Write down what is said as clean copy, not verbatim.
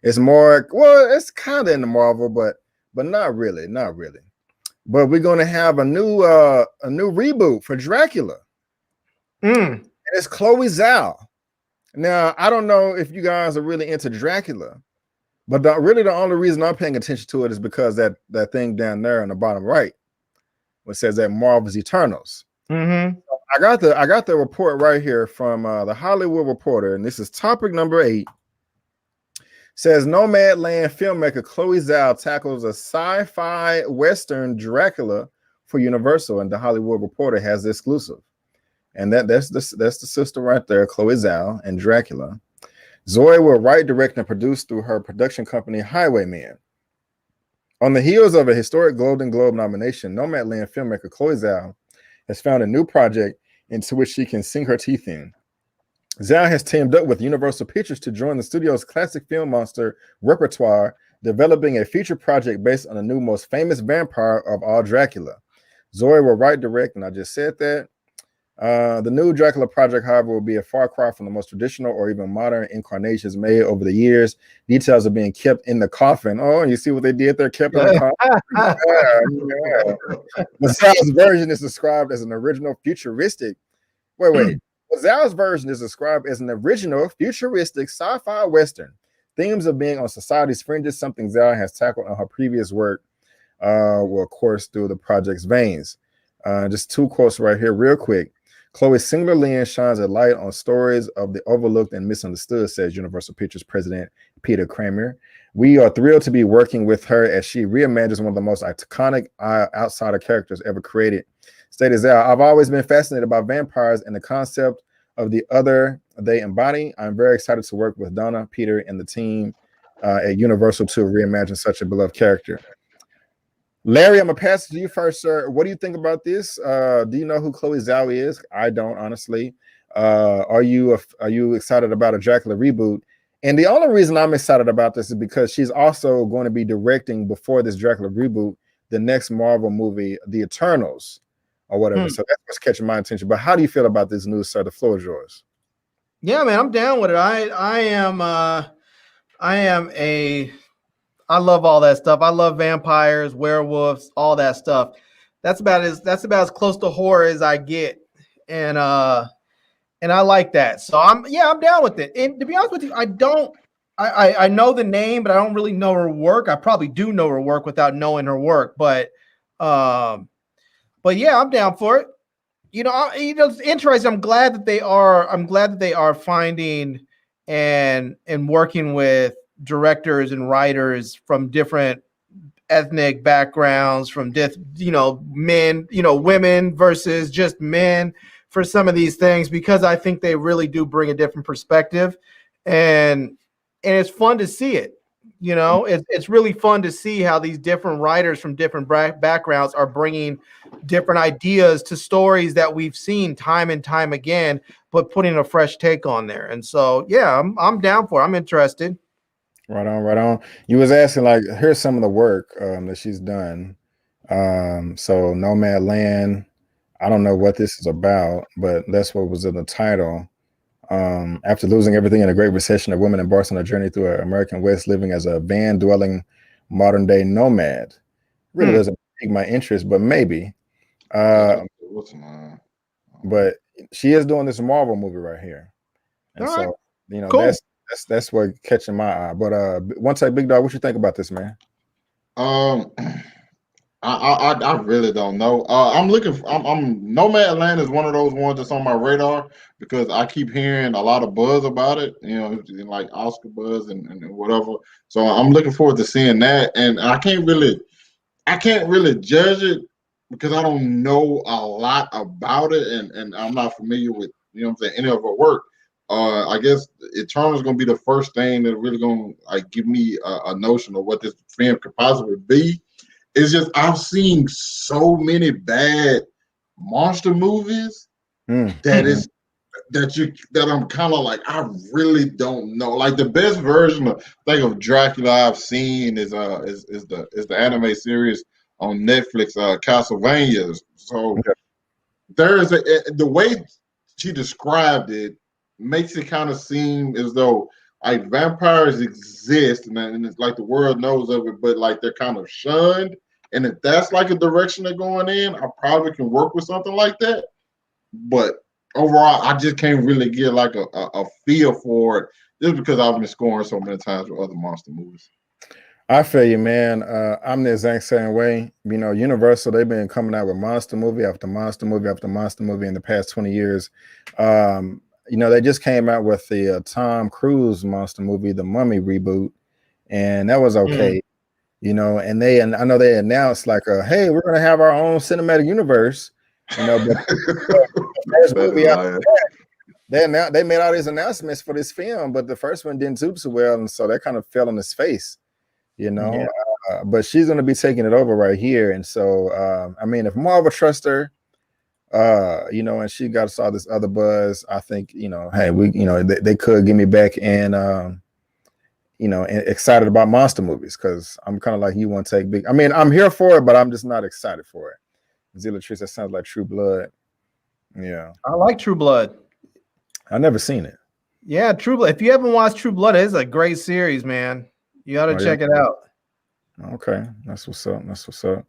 It's more, well, it's kind of in the Marvel, but not really, not really. But we're gonna have a new reboot for Dracula. And it's Chloe Zhao. Now, I don't know if you guys are really into Dracula, but really the only reason I'm paying attention to it is because that thing down there in the bottom right, which says that Marvel's Eternals. I got the report right here from the Hollywood Reporter, and this is topic number 8. Says Nomadland filmmaker Chloe Zhao tackles a sci-fi western Dracula for Universal, and the Hollywood Reporter has the exclusive. And that's the sister right there, Chloe Zhao and Dracula. Zhoe will write, direct, and produce through her production company Highwaymen. On the heels of a historic Golden Globe nomination, Nomadland filmmaker Chloe Zhao has found a new project into which she can sink her teeth in. Zhao has teamed up with Universal Pictures to join the studio's classic film monster repertoire, developing a feature project based on the new most famous vampire of all, Dracula. Zhoe will write, direct, and I just said that. The new Dracula project, however, will be a far cry from the most traditional or even modern incarnations made over the years. Details are being kept in the coffin. Oh, you see what they did there? Kept in the coffin. Yeah. The Zhao's version is described as an original futuristic. Wait. The Zhao's version is described as an original futuristic sci-fi western. Themes of being on society's fringes, something Zhao has tackled on her previous work, will of course through the project's veins. Just 2 quotes right here, real quick. Chloe's singular lens shines a light on stories of the overlooked and misunderstood, says Universal Pictures president Peter Kramer. We are thrilled to be working with her as she reimagines one of the most iconic outsider characters ever created. Stated Zhao, I've always been fascinated by vampires and the concept of the other they embody. I'm very excited to work with Donna, Peter, and the team at Universal to reimagine such a beloved character. Larry, I'm gonna pass it to you first, sir. What do you think about this? Do you know who Chloe Zhao is? I don't, honestly. Are you excited about a Dracula reboot? And the only reason I'm excited about this is because she's also going to be directing, before this Dracula reboot, the next Marvel movie, The Eternals, or whatever. So that's what's catching my attention. But how do you feel about this news, sir? The floor is yours. Yeah, man, I'm down with it. I love all that stuff. I love vampires, werewolves, all that stuff. That's about as close to horror as I get. And I like that. So I'm down with it. And to be honest with you, I know the name, but I don't really know her work. I probably do know her work without knowing her work, but yeah, I'm down for it. It's interesting. I'm glad that they are finding and working with directors and writers from different ethnic backgrounds, from men, women versus just men for some of these things, because I think they really do bring a different perspective, and it's fun to see it. It's really fun to see how these different writers from different backgrounds are bringing different ideas to stories that we've seen time and time again, but putting a fresh take on there. And so, yeah, I'm down for it. I'm interested. Right on. You was asking, like, here's some of the work that she's done. So Nomadland, I don't know what this is about, but that's what was in the title. After losing everything in a Great Recession, a woman embarks on a journey through an American West, living as a van-dwelling modern-day nomad. Really doesn't pique my interest, but maybe. But she is doing this Marvel movie right here, and so cool. That's what catching my eye. But OneTakeBigDog, what you think about this, man? I really don't know. I'm Nomadland is one of those ones that's on my radar because I keep hearing a lot of buzz about it, like Oscar buzz and whatever. So I'm looking forward to seeing that. And I can't really judge it because I don't know a lot about it, and I'm not familiar with any of her work. I guess Eternal is going to be the first thing that really going to give me a notion of what this film could possibly be. It's just I've seen so many bad monster movies that I'm kind of like, I really don't know. Like, the best version of Dracula I've seen is the anime series on Netflix, Castlevania. So there's the way she described it makes it kind of seem as though like vampires exist, and it's like the world knows of it, but like they're kind of shunned. And if that's like a direction they're going in, I probably can work with something like that. But overall, I just can't really get like a feel for it, just because I've been scoring so many times with other monster movies. I feel you, man. I'm the exact same way. You know, Universal, they've been coming out with monster movie after monster movie after monster movie in the past 20 years. You know, they just came out with the Tom Cruise monster movie, the Mummy reboot, and that was okay. You know, and I know they announced like, hey, we're gonna have our own cinematic universe. You know, but the first movie after that, they made all these announcements for this film, but the first one didn't do so well, and so that kind of fell on his face. You know, but she's going to be taking it over right here. And so, I mean, if Marvel trusts her, you know, and she got us all this other buzz, I think, you know, hey, they could get me back and, you know, and excited about monster movies, because I'm kind of like you, want to take big. I mean, I'm here for it, but I'm just not excited for it. Zillatrice, that sounds like True Blood. Yeah. I like True Blood. I've never seen it. Yeah, True Blood. If you haven't watched True Blood, it's a great series, man. You got to check it out. Okay, that's what's up. That's what's up.